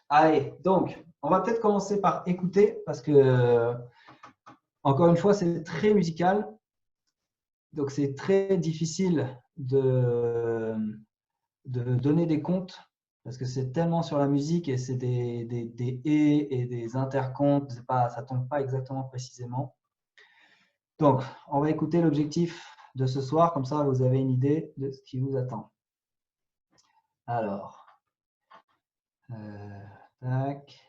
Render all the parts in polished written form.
Allez, donc, on va peut-être commencer par écouter parce que, encore une fois, c'est très musical. Donc, c'est très difficile de donner des comptes parce que c'est tellement sur la musique et c'est des et des intercomptes. Ça ne tombe pas exactement précisément. Donc, on va écouter l'objectif de ce soir. Comme ça, vous avez une idée de ce qui vous attend. Alors, tac.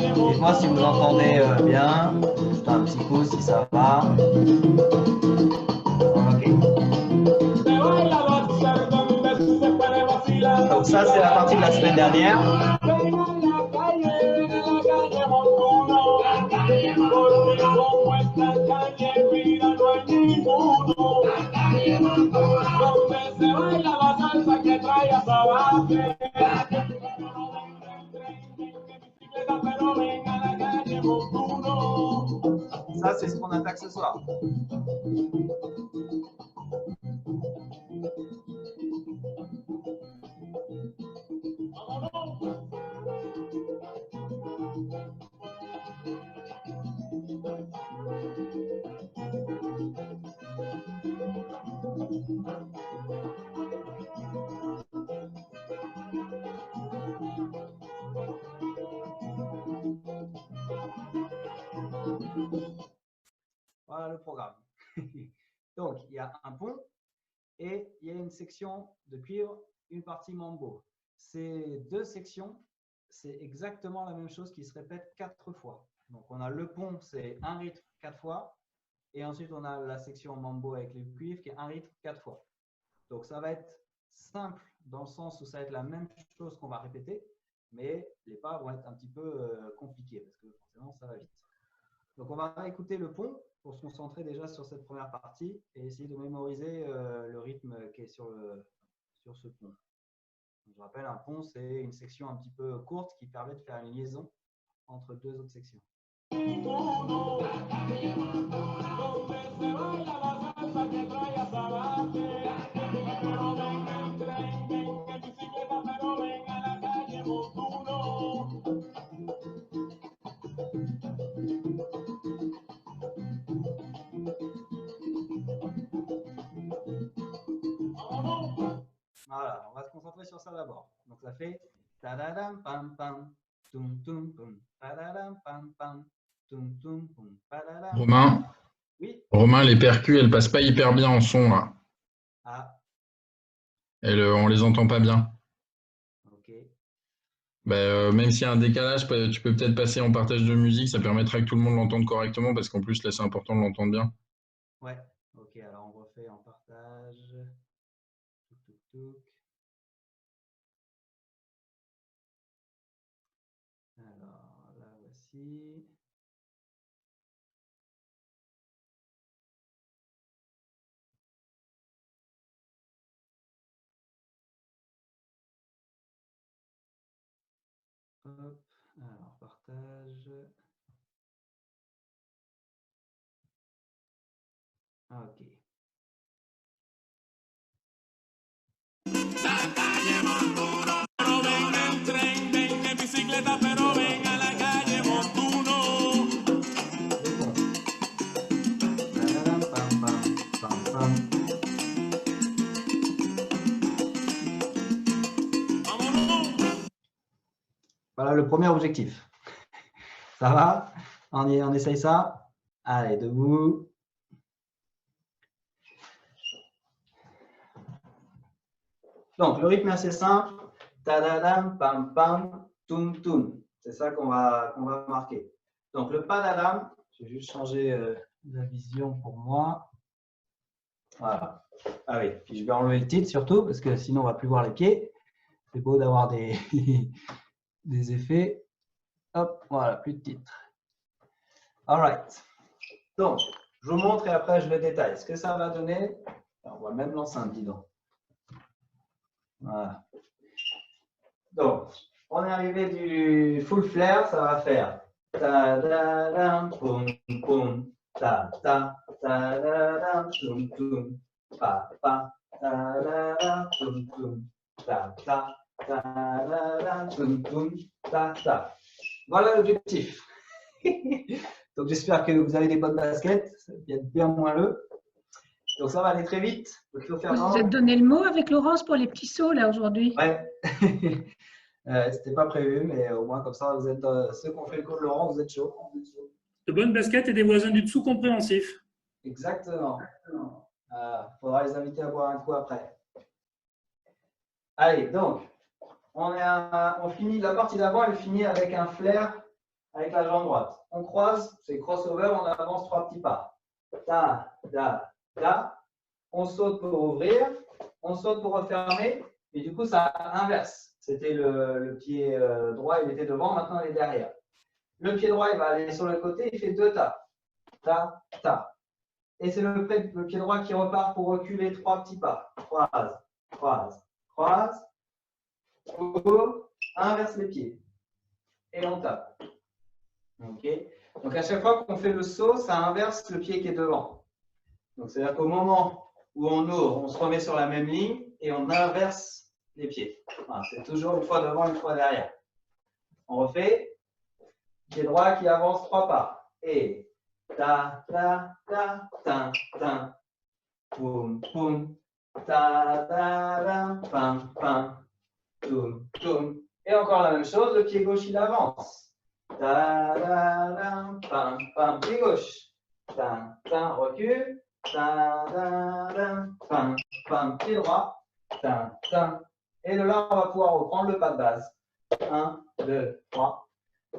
Dites-moi si vous entendez bien. Juste un petit coup si ça va. Ok. Donc ça, c'est la partie de la semaine dernière. Ça, c'est ce qu'on attaque ce soir. Voilà le programme. Donc, il y a un pont et il y a une section de cuivre, une partie mambo. Ces deux sections, c'est exactement la même chose qui se répète 4 fois. Donc, on a le pont, c'est un rythme 4 fois. Et ensuite, on a la section mambo avec les cuivres qui est un rythme 4 fois. Donc, ça va être simple dans le sens où ça va être la même chose qu'on va répéter, mais les pas vont être un petit peu compliqués parce que forcément, ça va vite. Donc, on va écouter le pont pour se concentrer déjà sur cette première partie et essayer de mémoriser le rythme qui est sur ce pont. Donc, je rappelle, un pont, c'est une section un petit peu courte qui permet de faire une liaison entre deux autres sections. Voilà, on va se concentrer sur ça d'abord. Donc ça fait tadadam pam pam tum tum pum tadadam pam pam tum tum pum tadadam. Romain, Oui. Romain, les percus, elles passent pas hyper bien en son là. Ah, On les entend pas bien. ok. Même s'il y a un décalage, tu peux peut-être passer en partage de musique, ça permettra que tout le monde l'entende correctement parce qu'en plus là c'est important de l'entendre bien. Ouais, ok, alors on refait en partage. Touc, touc, touc. Alors là voici. Hop, alors partage. Ah, ok. Tadadam, pam, pam, pam, pam. Voilà le premier objectif. Ça va? On essaye ça? Allez, debout. Donc, le rythme est assez simple. Tadadam, pam, pam, tum, tum. C'est ça qu'on va marquer. Donc, le padadam, je vais juste changer la vision pour moi. Voilà. Ah oui, puis je vais enlever le titre surtout, parce que sinon, on ne va plus voir les pieds. C'est beau d'avoir des, des effets. Hop, voilà, plus de titre. All right. Donc, je vous montre et après, je le détaille. Ce que ça va donner, on voit même l'enceinte, dis donc. Voilà. Donc, on est arrivé du full flare, ça va faire ta da da boum boum ta ta ta da da tum tum pa pa ta da da tum tum ta ta ta da da tum tum ta ta. Voilà l'objectif. Donc j'espère que vous avez des bonnes baskets, ça va être bien moelleux. Donc ça va aller très vite. Donc, il faut faire Vous vous êtes donné le mot avec Laurence pour les petits sauts là aujourd'hui? Ouais. C'était pas prévu, mais au moins comme ça, vous êtes ceux qui ont fait le cours de Laurent, vous êtes chaud. De bonnes baskets et des voisins du dessous compréhensifs. Exactement. Faudra les inviter à boire un coup après. Allez, donc, on finit la partie d'avant, elle finit avec un flair avec la jambe droite. On croise, c'est crossover, on avance 3 petits pas. Ta, da, da. On saute pour ouvrir, on saute pour refermer, et du coup, ça inverse. C'était le pied droit, il était devant, maintenant il est derrière. Le pied droit, il va aller sur le côté, il fait 2 tas. Ta, ta. Et c'est le pied droit qui repart pour reculer 3 petits pas. Croise, croise, croise. Inverse les pieds. Et on tape. Ok. Donc à chaque fois qu'on fait le saut, ça inverse le pied qui est devant. Donc c'est-à-dire qu'au moment où on ouvre, on se remet sur la même ligne et on inverse les pieds. Voilà, c'est toujours une fois devant, une fois derrière. On refait. Pied droit qui avance 3 pas. Et ta, ta, ta, ta, ta. Poum, poum. Ta, ta, ta, pam, pam. Toum, toum. Et encore la même chose, le pied gauche il avance. Ta, ta, ta, pam, pam. Pied gauche. Ta, ta, recule. Ta, ta, ta, pam, pam. Pied droit. Ta, ta. Et de là, on va pouvoir reprendre le pas de base. 1, 2, 3,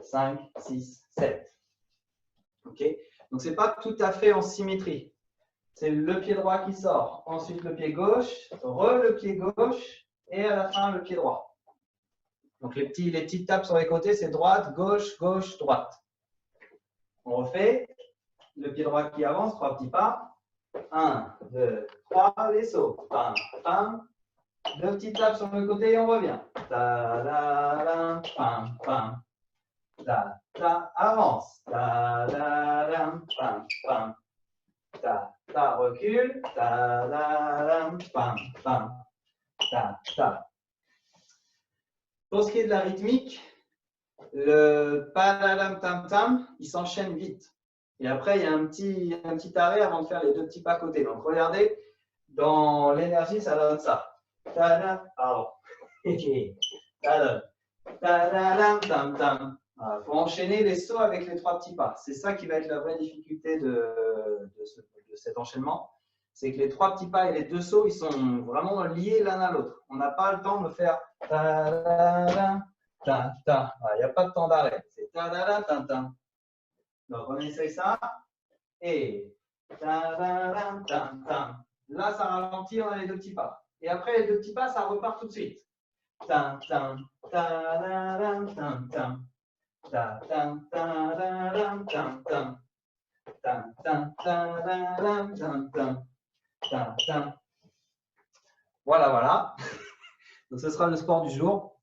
5, 6, 7. Ok. Donc, ce n'est pas tout à fait en symétrie. C'est le pied droit qui sort. Ensuite, le pied gauche. Le pied gauche. Et à la fin, le pied droit. Donc, les petites tapes sur les côtés, c'est droite, gauche, gauche, droite. On refait. Le pied droit qui avance, 3 petits pas. 1, 2, 3, les sauts. Pam, pam. 2 petites tapes sur le côté et on revient. Ta, la, la, pam, pam. Ta, ta, avance. Ta, la, la, pam, pam. Ta, ta, recule. Ta, la, la, pam, pam. Ta, ta. Pour ce qui est de la rythmique, le pa-la-lam tam tam, il s'enchaîne vite. Et après, il y a un petit arrêt avant de faire les 2 petits pas côté. Donc, regardez, dans l'énergie, ça donne ça. Ta-da, pardon. Ta-da. Ta-da-lam tam tam. Il faut enchaîner les sauts avec les 3 petits pas. C'est ça qui va être la vraie difficulté de cet enchaînement. C'est que les 3 petits pas et les 2 sauts, ils sont vraiment liés l'un à l'autre. On n'a pas le temps de faire ta-da-da, ta-ta. Il n'y a pas de temps d'arrêt. C'est ta-da-da, ta-ta. Donc, on essaye ça. Et ta-da-da, ta-ta. Là, ça ralentit, on a les 2 petits pas. Et après, les 2 petits pas, ça repart tout de suite. Ta-ta, ta-da-da, ta-ta. Ta-ta, ta-da-da, ta-ta. Voilà, voilà. Donc, ce sera le sport du jour.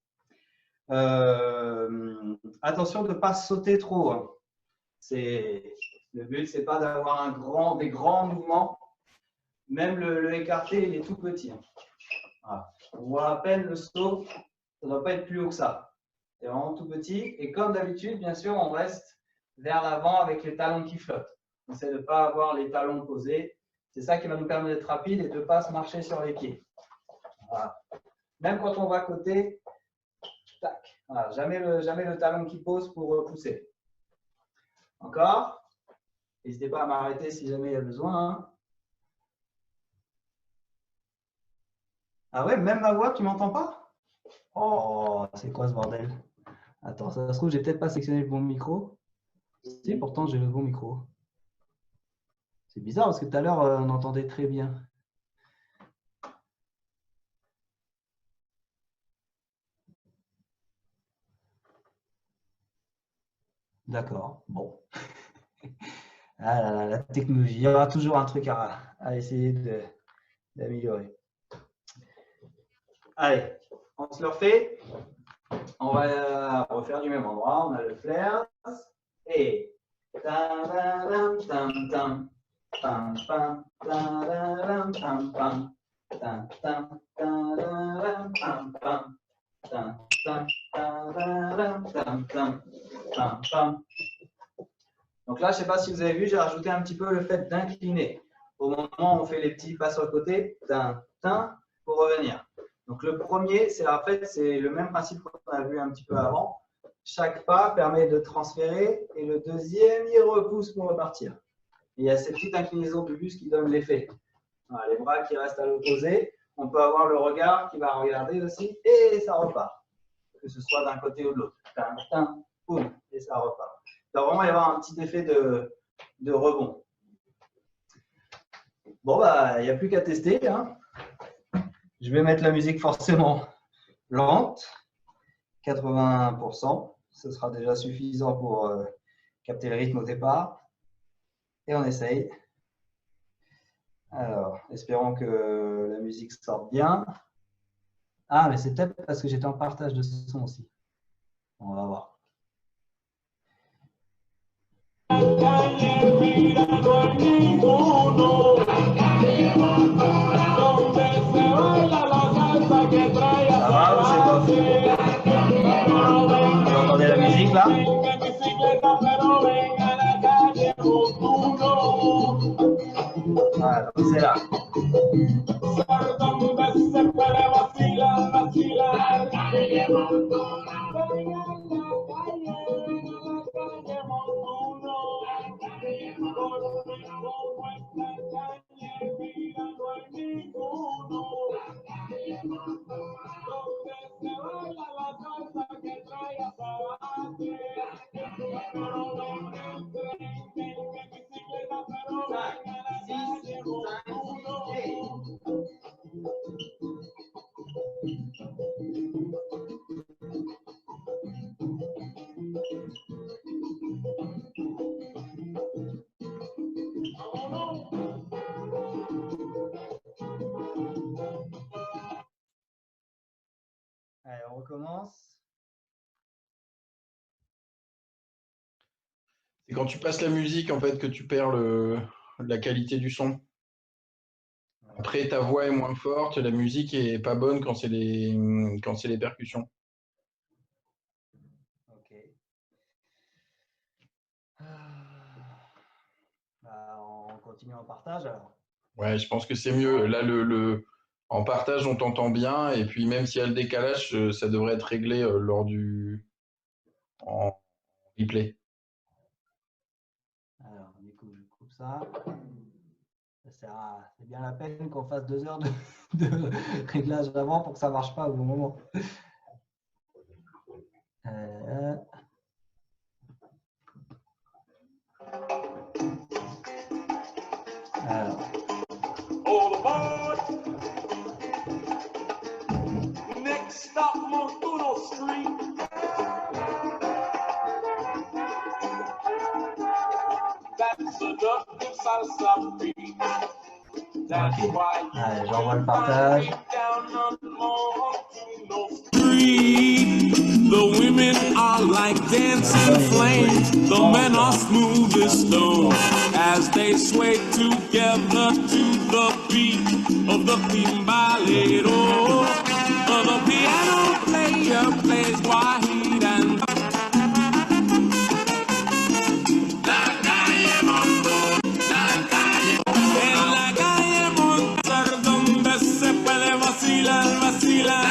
Attention de ne pas sauter trop. Hein. Le but, c'est pas d'avoir des grands mouvements. Même le écarté, il est tout petit. Hein. Voilà. On voit à peine le saut. Ça ne doit pas être plus haut que ça. C'est vraiment tout petit. Et comme d'habitude, bien sûr, on reste vers l'avant avec les talons qui flottent. On essaie de ne pas avoir les talons posés. C'est ça qui va nous permettre d'être rapide et de ne pas se marcher sur les pieds. Voilà. Même quand on va côté, tac. Voilà. Jamais le talon qui pose pour pousser. Encore. N'hésitez pas à m'arrêter si jamais il y a besoin. Hein. Ah ouais, même ma voix, tu m'entends pas? Oh, c'est quoi ce bordel? Attends, ça se trouve, j'ai peut-être pas sélectionné le bon micro. Si, pourtant, j'ai le bon micro. C'est bizarre parce que tout à l'heure, on entendait très bien. D'accord, bon. Ah là là, la technologie, il y aura toujours un truc à essayer d'améliorer. Allez, on se le refait. On va refaire du même endroit. On a le flair Et ta-da-dam, tam, tam, pam, pam, ta-da-dam, pam, pam, tam, tam, ta-da-dam, pam, pam, tam, tam, ta-da-dam, tam, tam, pam, pam. Donc là, je ne sais pas si vous avez vu, j'ai rajouté un petit peu le fait d'incliner. Au moment où on fait les petits pas sur le côté, tin, tin, pour revenir. Donc le premier, c'est en fait, c'est le même principe qu'on a vu un petit peu avant. Chaque pas permet de transférer et le deuxième, il repousse pour repartir. Et il y a ces petites inclinaisons du buste qui donnent l'effet. Voilà, les bras qui restent à l'opposé. On peut avoir le regard qui va regarder aussi et ça repart. Que ce soit d'un côté ou de l'autre. Tin, tin, boum, et ça repart. Il doit vraiment y avoir un petit effet de rebond. Bon, bah, il n'y a plus qu'à tester. Hein. Je vais mettre la musique forcément lente, 80%. Ce sera déjà suffisant pour capter le rythme au départ. Et on essaye. Alors, espérons que la musique sorte bien. Ah, mais c'est peut-être parce que j'étais en partage de son aussi. On va voir. Ça va ou c'est pas? Vous entendez la musique là? Voilà, c'est là. Allez, on recommence. C'est quand tu passes la musique en fait que tu perds la qualité du son. Après, ta voix est moins forte, la musique est pas bonne quand c'est les percussions. Ok. Bah, on continue en partage alors. Ouais, je pense que c'est mieux. Là, en partage, on t'entend bien. Et puis, même s'il y a le décalage, ça devrait être réglé lors en replay. Alors, du coup, je coupe ça. C'est bien la peine qu'on fasse 2 heures de réglage avant pour que ça ne marche pas au bon moment. Alors. All aboard! Next stop, Montuno Street. That's the Dutch salsa beat. That's why Allez, j'envoie le partage. The women are like dancing flames. The men are smooth as stone as they sway together to the beat of the timbalero. The piano player plays Wahid and en la calle Montar donde se puede vacilar, vacilar.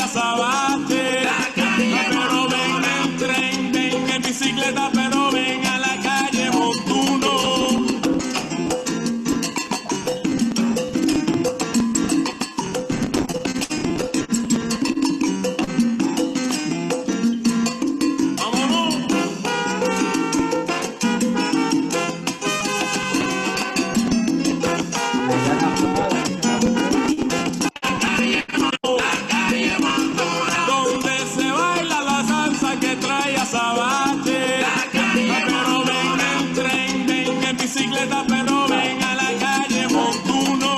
trae azabache. Pero ven en tren, ven en bicicleta, pero ven a la calle montuno. Donde se baila la salsa que trae azabache. Pero ven en tren, ven en bicicleta, pero ven a la calle montuno.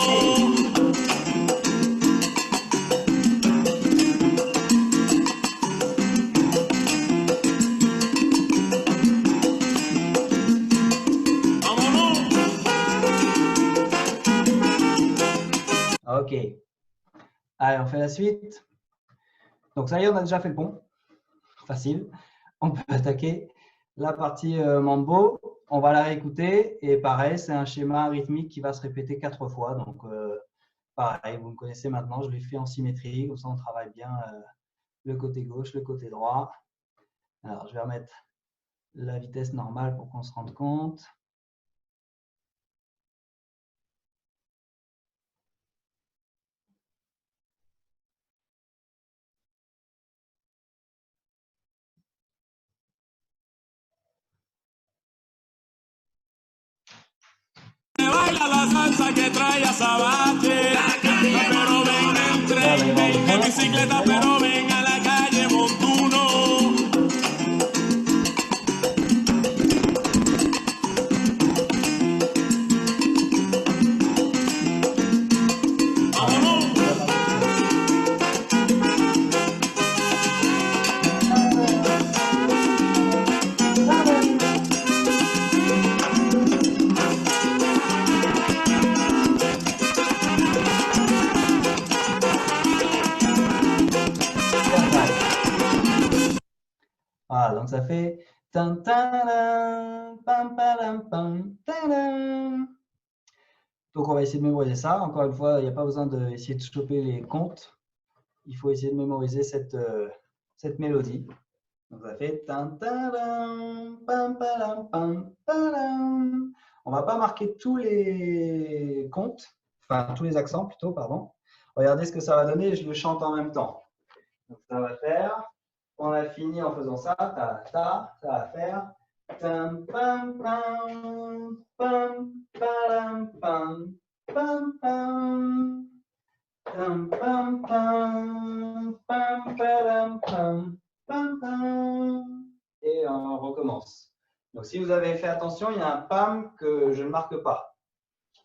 Ok. Allez, on fait la suite. Donc ça y est, on a déjà fait le pont. Facile. On peut attaquer la partie mambo. On va la réécouter. Et pareil, c'est un schéma rythmique qui va se répéter 4 fois. Donc pareil, vous me connaissez maintenant. Je l'ai fait en symétrie. Comme ça, on travaille bien le côté gauche, le côté droit. Alors, je vais remettre la vitesse normale pour qu'on se rende compte. Se baila la salsa que trae azabache. Pero ven en tren, ven en bicicleta, pero ven a la calle montuno. Voilà, donc ça fait tan, tan, pam, pam, pam, tan. Donc on va essayer de mémoriser ça. Encore une fois, il n'y a pas besoin d'essayer de choper les comptes. Il faut essayer de mémoriser cette mélodie. Donc ça fait tan, tan, pam, pam, pam, pam. On ne va pas marquer tous les comptes, enfin tous les accents plutôt, pardon. Regardez ce que ça va donner, je le chante en même temps. Donc ça va faire. On a fini en faisant ça, ça va faire tam pam pam pam pam pam pam pam tam pam pam pam pam pam pam pam et on recommence. Donc si vous avez fait attention, il y a un pam que je ne marque pas.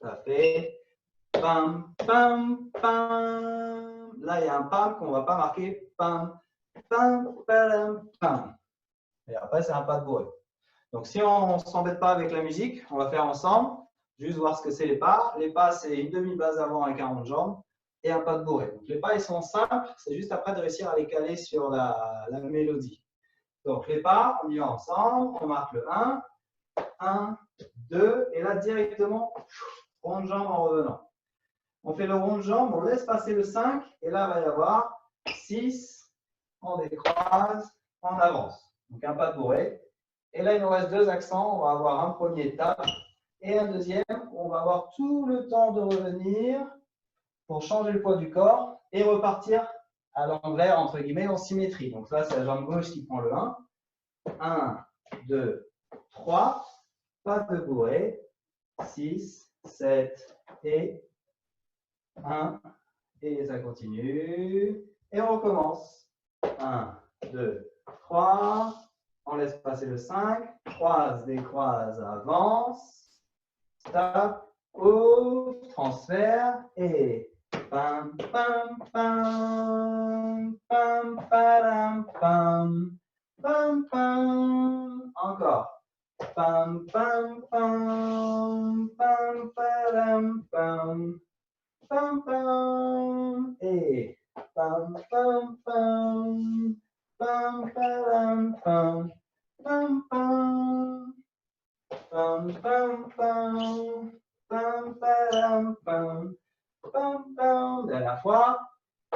Ça fait pam pam pam. Là il y a un pam qu'on ne va pas marquer pam. Pam, pam, pam. Et après, c'est un pas de bourré. Donc, si on ne s'embête pas avec la musique, on va faire ensemble, juste voir ce que c'est les pas. Les pas, c'est une demi-base avant avec un rond de jambe et un pas de bourré. Donc, les pas, ils sont simples. C'est juste après de réussir à les caler sur la mélodie. Donc, les pas, on y va ensemble. On marque le 1, 1, 2. Et là, directement, rond de jambe en revenant. On fait le rond de jambe, on laisse passer le 5. Et là, il va y avoir 6. On décroise, on avance. Donc un pas de bourré. Et là, il nous reste 2 accents. On va avoir un premier tap et un deuxième. On va avoir tout le temps de revenir pour changer le poids du corps et repartir à l'envers, entre guillemets, en symétrie. Donc là, c'est la jambe gauche qui prend le 1. 1, 2, 3. Pas de bourré. 6, 7 et 1. Et ça continue. Et on recommence. 1, 2, 3, on laisse passer le 5, croise, décroise, avance, stop, ouvre, transfert et pam, pam, pam, pam, pam, pam, pam, pam, encore, pam, pam, pam, pam, pam, pam, pam, pam, et pam, pam, pam, pam, pam, pam, pam, pam, pam, pam, pam, pam, pam, pam, pam, pam. Dernière fois.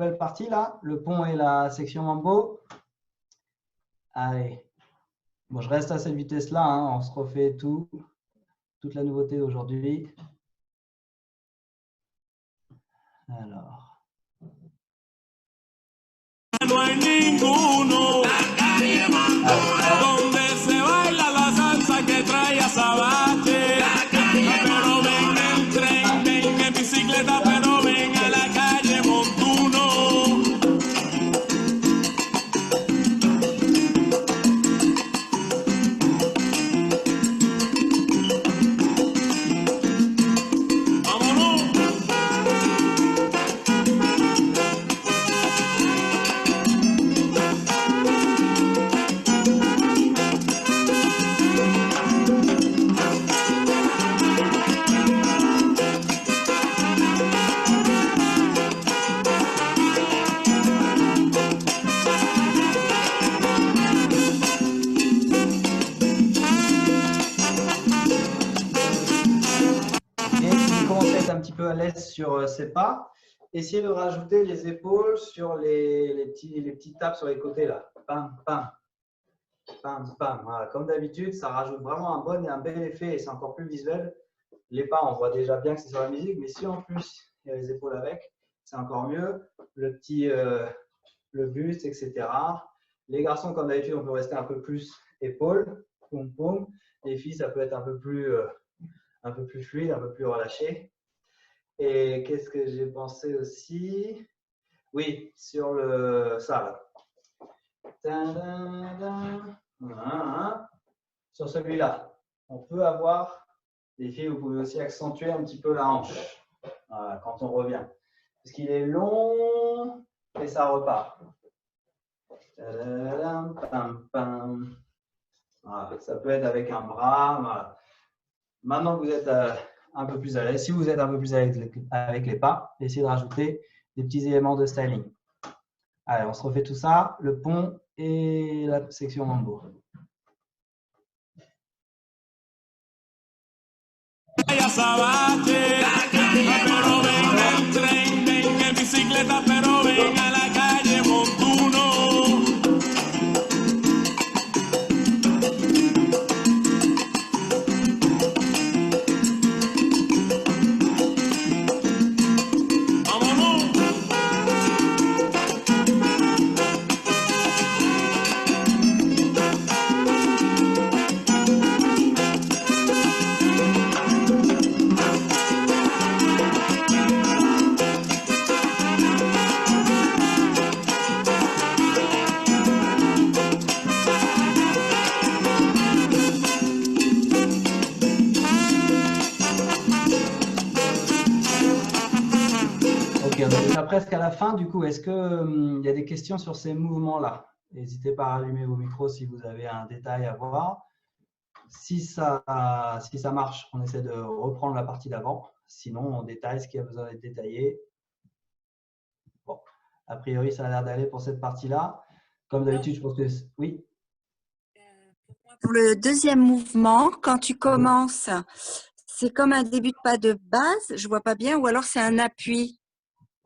nouvelle partie là, le pont et la section mambo. Allez. Bon, je reste à cette vitesse-là, hein. On se refait toute la nouveauté d'aujourd'hui. Alors. No hay ninguno donde se baila la salsa que trae azabache. Pero ven en tren, ven en bicicleta, pero ven a la calle Montuno. À l'aise sur ces pas, essayez de rajouter les épaules sur les petits tapes sur les côtés là. Pam, pam, pam, pam. Voilà. Comme d'habitude, ça rajoute vraiment un bon et un bel effet et c'est encore plus visuel. Les pas, on voit déjà bien que c'est sur la musique, mais si en plus il y a les épaules avec, c'est encore mieux. Le petit, le buste, etc. Les garçons, comme d'habitude, on peut rester un peu plus épaules, poum, poum. Les filles, ça peut être un peu plus fluide, un peu plus relâché. Et qu'est-ce que j'ai pensé aussi? Oui, sur ça là. Sur celui-là, on peut avoir, les filles, vous pouvez aussi accentuer un petit peu la hanche quand on revient. Parce qu'il est long et ça repart. Voilà, ça peut être avec un bras. Voilà. Maintenant que vous êtes un peu plus à l'aise. Si vous êtes un peu plus à l'aise avec les pas, essayez de rajouter des petits éléments de styling. Allez, on se refait tout ça, le pont et la section mambo. Presque à la fin, du coup, est-ce qu'il y a des questions sur ces mouvements-là? N'hésitez pas à allumer vos micros si vous avez un détail à voir. Si ça marche, on essaie de reprendre la partie d'avant. Sinon, on détaille ce qui a besoin d'être détaillé. Bon, a priori, ça a l'air d'aller pour cette partie-là. Comme d'habitude, je pense que… Oui. Pour le deuxième mouvement, quand tu commences, c'est comme un début de pas de base, je ne vois pas bien, ou alors c'est un appui?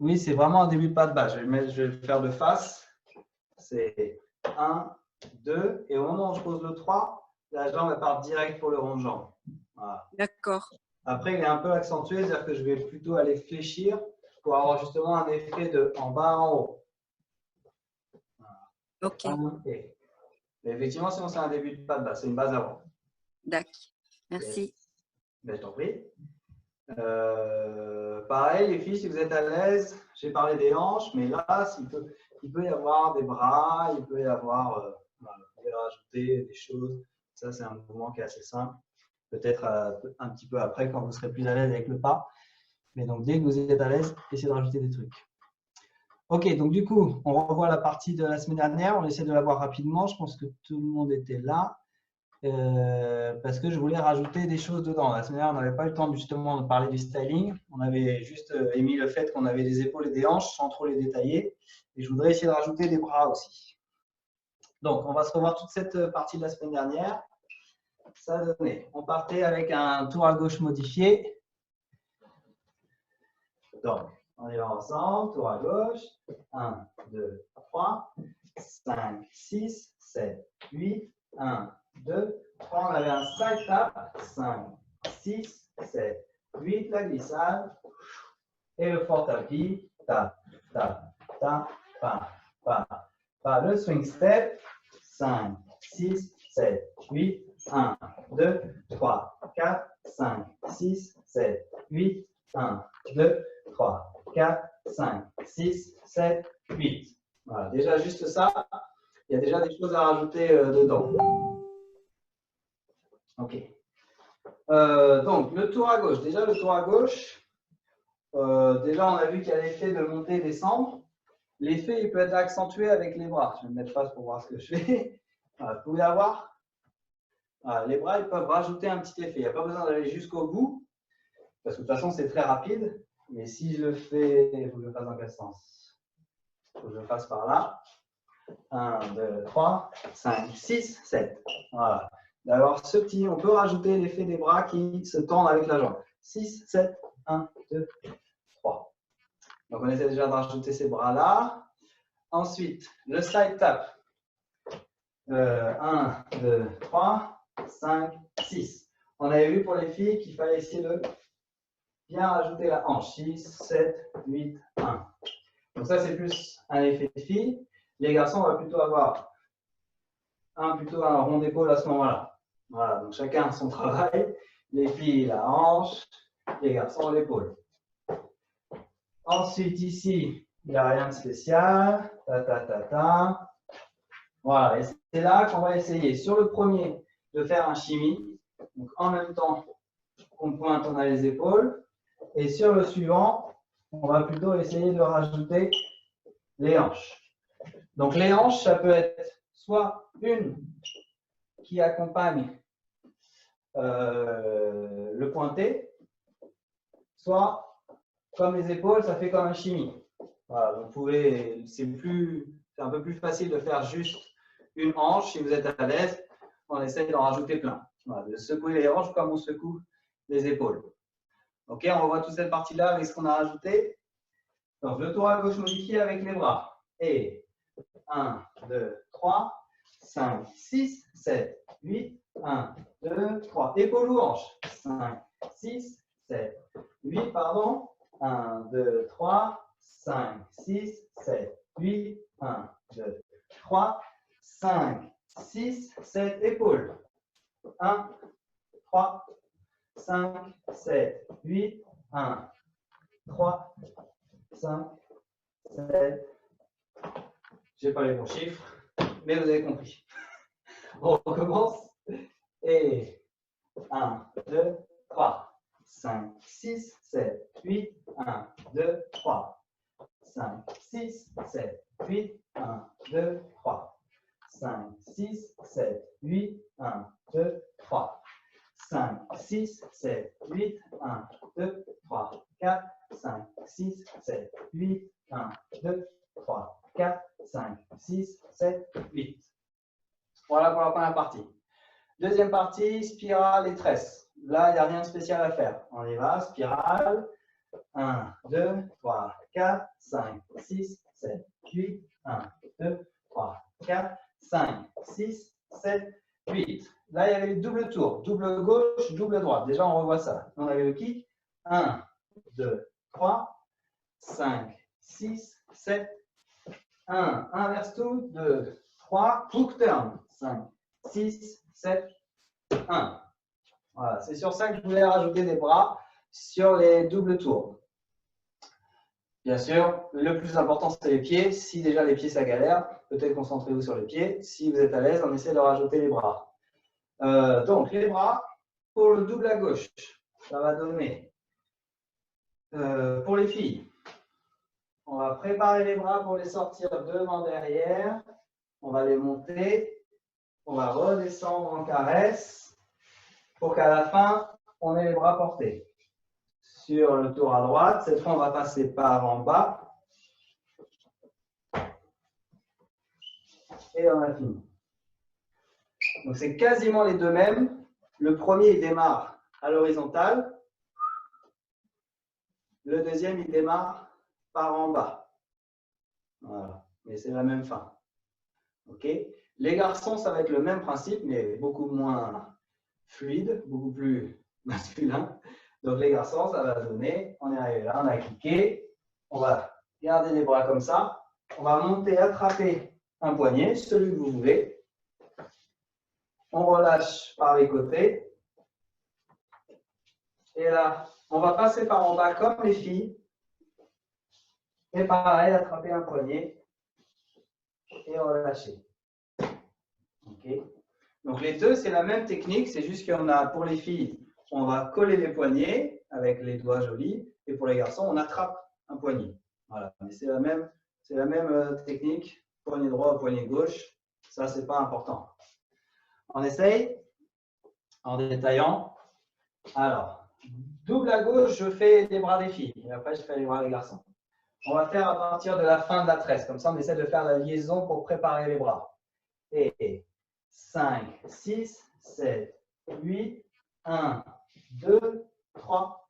Oui, c'est vraiment un début de pas de base. Je vais le faire de face. C'est 1, 2. Et au moment où je pose le 3, la jambe elle part direct pour le rond de jambe. Voilà. D'accord. Après, il est un peu accentué, c'est-à-dire que je vais plutôt aller fléchir pour avoir justement un effet de en bas en haut. Voilà. Ok. Mais effectivement, sinon, c'est un début de pas de base. C'est une base avant. D'accord. Merci. Ben, je t'en prie. Pareil, les filles, si vous êtes à l'aise, j'ai parlé des hanches, mais là, il peut y avoir des bras, il peut y avoir, vous pouvez rajouter des choses. Ça, c'est un mouvement qui est assez simple. Peut-être un petit peu après, quand vous serez plus à l'aise avec le pas. Mais donc, dès que vous êtes à l'aise, essayez de rajouter des trucs. Ok, donc du coup, on revoit la partie de la semaine dernière. On essaie de la voir rapidement. Je pense que tout le monde était là. Parce que je voulais rajouter des choses dedans. La semaine dernière, on n'avait pas eu le temps justement de parler du styling. On avait juste émis le fait qu'on avait des épaules et des hanches sans trop les détailler. Et je voudrais essayer de rajouter des bras aussi. Donc, on va se revoir toute cette partie de la semaine dernière. Ça a donné. On partait avec un tour à gauche modifié. Donc, On y va ensemble. Tour à gauche. 1, 2, 3, 5, 6, 7, 8. 1, 2, 3. On avait un side tap. 5, 6, 7, 8. La glissade. Et le fort tapis. Tap, tap, tap, pas, pas, pas. Le swing step. 5, 6, 7, 8. 1, 2, 3, 4, 5, 6, 7, 8. 1, 2, 3, 4, 5, 6, 7, 8. Voilà, déjà juste ça, il y a déjà des choses à rajouter dedans. Ok. Donc, le tour à gauche. Déjà, le tour à gauche, déjà, on a vu qu'il y a l'effet de monter et descendre. L'effet, il peut être accentué avec les bras. Je vais me mettre face pour voir ce que je fais. Voilà, vous pouvez avoir. Voilà, les bras, ils peuvent rajouter un petit effet. Il n'y a pas besoin d'aller jusqu'au bout, parce que de toute façon, c'est très rapide. Mais si je le fais, il faut que je le fasse dans quel sens? Il faut que je le fasse par là. 1, 2, 3, 5, 6, 7. Voilà. D'avoir ce petit, on peut rajouter l'effet des bras qui se tendent avec la jambe. 6, 7, 1, 2, 3. Donc, on essaie déjà de rajouter ces bras-là. Ensuite, le side tap. 1, 2, 3, 5, 6. On avait vu pour les filles qu'il fallait essayer de bien rajouter la hanche. 6, 7, 8, 1. Donc ça, c'est plus un effet de fille. Les garçons, on va plutôt avoir plutôt un rond d'épaule à ce moment-là. Voilà, donc chacun son travail. Les filles, la hanche. Les garçons, l'épaule. Ensuite, ici, il n'y a rien de spécial. Ta, ta, ta, ta. Voilà, et c'est là qu'on va essayer sur le premier de faire un shimmy. Donc en même temps qu'on pointe, on a les épaules. Et sur le suivant, on va plutôt essayer de rajouter les hanches. Donc les hanches, ça peut être soit une qui accompagne le pointé, soit comme les épaules, ça fait comme un shimmy. Voilà, donc vous pouvez, c'est un peu plus facile de faire juste une hanche. Si vous êtes à l'aise, on essaye d'en rajouter plein. Voilà, de secouer les hanches comme on secoue les épaules. Ok, on revoit toute cette partie-là avec ce qu'on a rajouté. Donc, le tour à gauche modifié avec les bras. Et 1, 2, 3, 5, 6, 7, 8, 1, 2, 3. Épaules ou hanches. 5, 6, 7, 8, pardon. 1, 2, 3, 5, 6, 7, 8, 1, 2, 3, 5, 6, 7, épaules. 1, 3, 5, 7, 8, 1, 3, 5, 7. Je n'ai pas les bons chiffres, mais vous avez compris. On recommence. Et 1, 2, 3, 5, 6, 7, 8, 1, 2, 3. 5, 6, 7, 8, 1, 2, 3. 5, 6, 7, 8, 1, 2, 3. 5, 6, 7, 8, 1, 2, 3, 4, 5, 6, 7, 8, 1, 2, 3, 4, 5, 6, 7, 8. Voilà pour la première partie. Deuxième partie, spirale et tresse. Là, il n'y a rien de spécial à faire. On y va, spirale. 1, 2, 3, 4, 5, 6, 7, 8, 1, 2, 3, 4, 5, 6, 7, 8. Là, il y avait le double tour, double gauche, double droite. Déjà, on revoit ça. On avait le kick. 1, 2, 3, 5, 6, 7, 1. Inverse tout. 2, 3. Hook turn. 5, 6, 7, 1. Voilà, c'est sur ça que je voulais rajouter des bras sur les doubles tours. Bien sûr, le plus important, c'est les pieds. Si déjà les pieds, ça galère, peut-être concentrez-vous sur les pieds. Si vous êtes à l'aise, on essaie de rajouter les bras. Donc, les bras, pour le double à gauche, ça va donner, pour les filles, on va préparer les bras pour les sortir devant, derrière. On va les monter. On va redescendre en caresse pour qu'à la fin, on ait les bras portés. Sur le tour à droite, cette fois, on va passer par en bas. Et on a fini. Donc, c'est quasiment les deux mêmes. Le premier, il démarre à l'horizontale. Le deuxième, il démarre par en bas. Voilà, mais c'est la même fin. OK? Les garçons, ça va être le même principe, mais beaucoup moins fluide, beaucoup plus masculin. Donc les garçons, ça va donner, on est arrivé là, on a cliqué, on va garder les bras comme ça, on va monter, attraper un poignet, celui que vous voulez. On relâche par les côtés. Et là, on va passer par en bas comme les filles. Et pareil, attraper un poignet et relâcher. OK. Donc les deux, c'est la même technique, c'est juste qu'on a, pour les filles, on va coller les poignets avec les doigts jolis, et pour les garçons, on attrape un poignet. Voilà, mais c'est la même technique, poignet droit, poignet gauche, ça, c'est pas important. On essaye en détaillant. Alors, double à gauche, je fais les bras des filles, et après, je fais les bras des garçons. On va faire à partir de la fin de la tresse, comme ça, on essaie de faire la liaison pour préparer les bras. Et 5, 6, 7, 8, 1, 2, 3,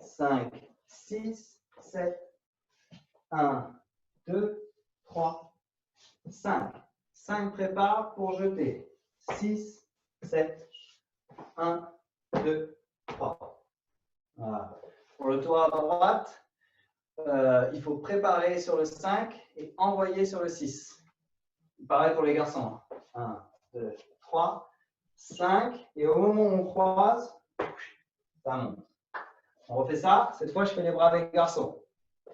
5, 6, 7, 1, 2, 3, 5. 5 prépare pour jeter. 6, 7, 1, 2, 3. Voilà. Pour le tour à droite, il faut préparer sur le 5 et envoyer sur le 6. Pareil pour les garçons. 1, 2, 3, 5. Et au moment où on croise, ça monte. On refait ça. Cette fois, je fais les bras des garçons.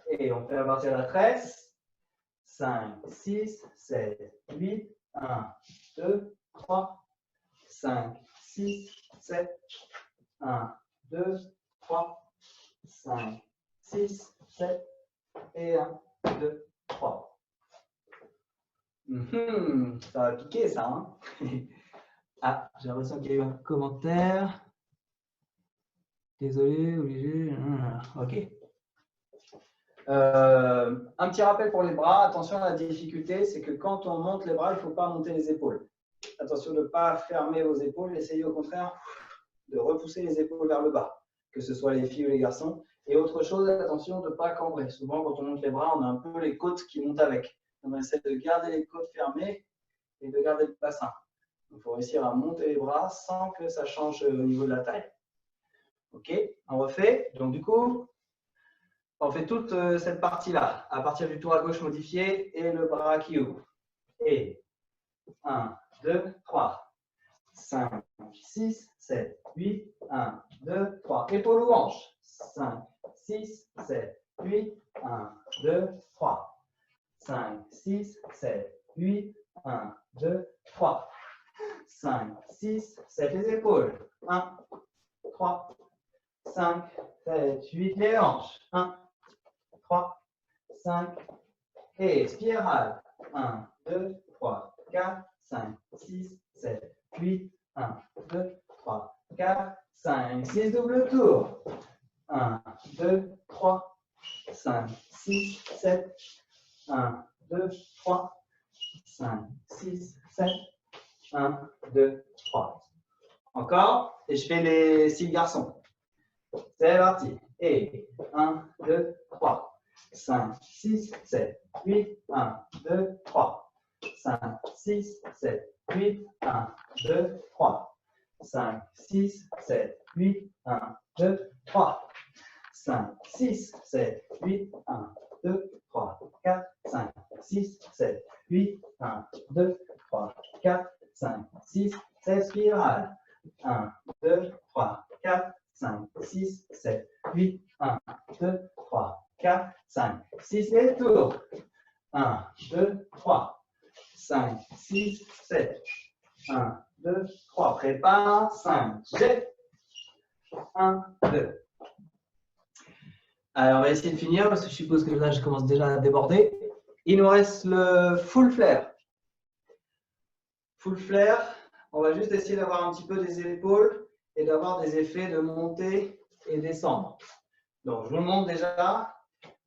Et on fait à partir de la tresse. 5, 6, 7, 8, 1, 2, 3, 5, 6, 7, 1, 2, 3, 5, 6, 7, et 1, 2, 3. Ça va piquer, ça. Hein. Ah, j'ai l'impression qu'il y a eu un commentaire. Désolé, obligé. OK. Un petit rappel pour les bras. Attention à la difficulté, c'est que quand on monte les bras, il ne faut pas monter les épaules. Attention de ne pas fermer vos épaules. Essayez au contraire de repousser les épaules vers le bas, que ce soit les filles ou les garçons. Et autre chose, attention de ne pas cambrer. Souvent, quand on monte les bras, on a un peu les côtes qui montent avec. On essaie de garder les côtes fermées et de garder le bassin. Il faut réussir à monter les bras sans que ça change au niveau de la taille. OK, on refait. Donc, du coup, on fait toute cette partie-là, à partir du tour à gauche modifié et le bras qui ouvre. Et 1, 2, 3, 5, 6, 7, 8, 1, 2, 3. Épaule ou hanche. 5, 6, 7, 8, 1, 2, 3. 5, 6, 7, 8, 1, 2, 3. 5, 6, 7, les épaules. 1, 3, 5, 7, 8, les hanches. 1, 3, 5, et spirale. 1, 2, 3, 4, 5, 6, 7, 8, 1, 2, 3, 4, 5, 6, double tour. 1, 2, 3, 5, 6, 7, 1, 2, 3, 5, 6, 7, 1, 2, 3. Encore, et je fais les 6 garçons. C'est parti. Et 1, 2, 3, 5, 6, 7, 8, 1, 2, 3, 5, 6, 7, 8, 1, 2, 3, 5, 6, 7, 8, 1, 2, 3, 5, 6, 7, 8, 1, 2, 3, 4, 5, 6, 7, 8, 1, 2, 3, 4, 5, 6, 7, spirale. 1, 2, 3, 4, 5, 6, 7, 8, 1, 2, 3, 4, 5, 6, et tour. 1, 2, 3, 5, 6, 7, 1, 2, 3, prépare, 5, jette. 1, 2. Alors, on va essayer de finir parce que je suppose que là, je commence déjà à déborder. Il nous reste le full flare. Full flare, on va juste essayer d'avoir un petit peu des épaules et d'avoir des effets de monter et descendre. Donc, je vous le montre déjà.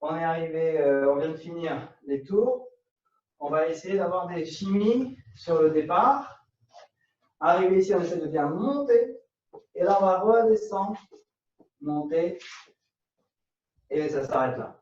On est arrivé, on vient de finir les tours. On va essayer d'avoir des chimies sur le départ. Arrivé ici, on essaie de bien monter. Et là, on va redescendre, monter. Et ça s'arrête là.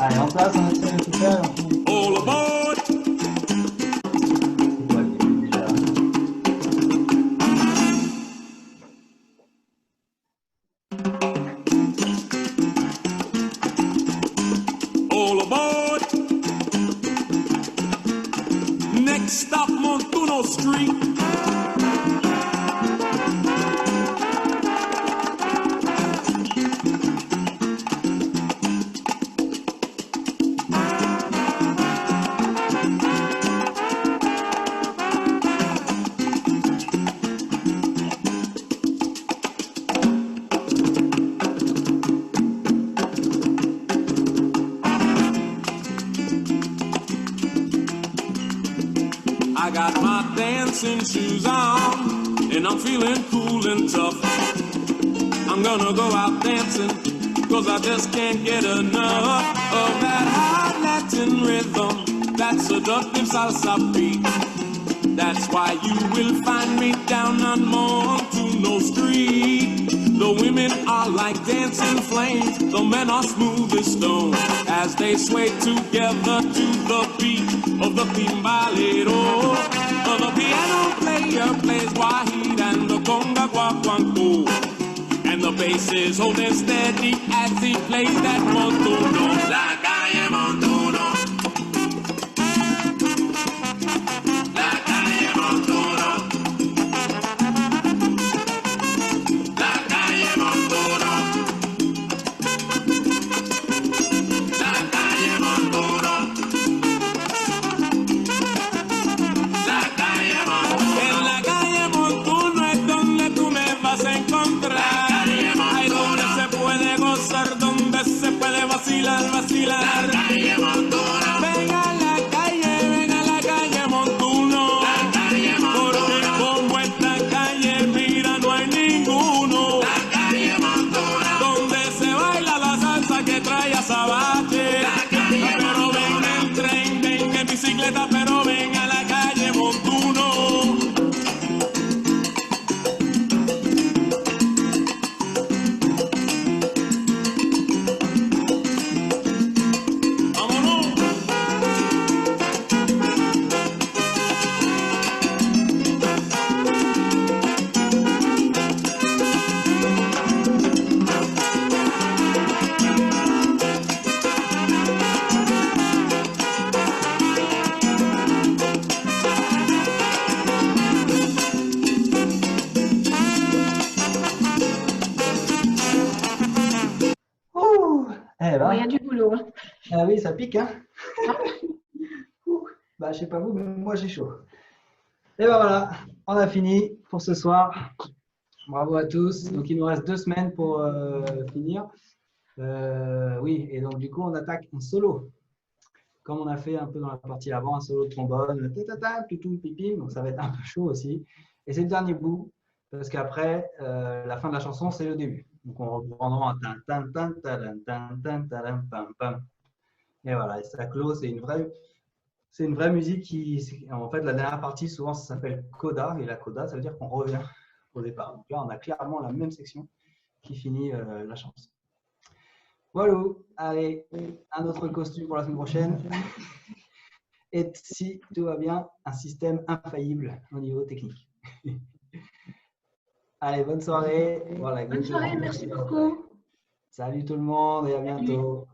Allez, en place, on essaie de tout faire. All aboard! Ouais, déjà. All aboard! Next stop, Montuno Street. I got my dancing shoes on, and I'm feeling cool and tough. I'm gonna go out dancing, cause I just can't get enough of that hot Latin rhythm, that seductive salsa beat. That's why you will find me down on Montuno Street. The women are like dancing flames, the men are smooth as stone, as they sway together to the beat of the timbalero. The piano player plays wahid and the conga guaguanco, and the bass is holding steady as he plays that montuno. La calle Montuno. La calle Montuno. La calle Montuno. La calle Montuno. La calle Montuno. En la calle Montuno es donde tú me vas a encontrar. Ahí donde se puede gozar, donde se puede vacilar, vacilar. La calle Montuno. Venga a la calle Montuno. La calle Montuno. Porque como esta calle, mira, no hay ninguno. La calle Montuno. Donde se baila la salsa que trae azabache. La calle Montuno. Pero ven en tren, ven en bicicleta, pero ven a la calle Montuno. Vámonos. Eh Bon, ben, il y a du boulot. Hein. ah oui, ça pique, hein. Bah, je sais pas vous, mais moi j'ai chaud. Et ben voilà, on a fini pour ce soir. Bravo à tous. Donc il nous reste 2 semaines pour finir. Oui, et donc du coup on attaque en solo. Comme on a fait un peu dans la partie avant, un solo de trombone, tatata, toutou, pipim, donc ça va être un peu chaud aussi. Et c'est le dernier bout, parce qu'après, la fin de la chanson, c'est le début. Donc on reprendra un tan tan tan tan tan tan tan pam pam. Et voilà, et ça clôt, c'est une vraie musique qui, en fait, la dernière partie, souvent, ça s'appelle coda, et la coda, ça veut dire qu'on revient au départ. Donc là, on a clairement la même section qui finit la chanson. Voilà, allez, un autre costume pour la semaine prochaine. Et si tout va bien, un système infaillible au niveau technique. Allez, bonne soirée. Voilà, Bonne soirée, merci beaucoup. Salut tout le monde et à bientôt.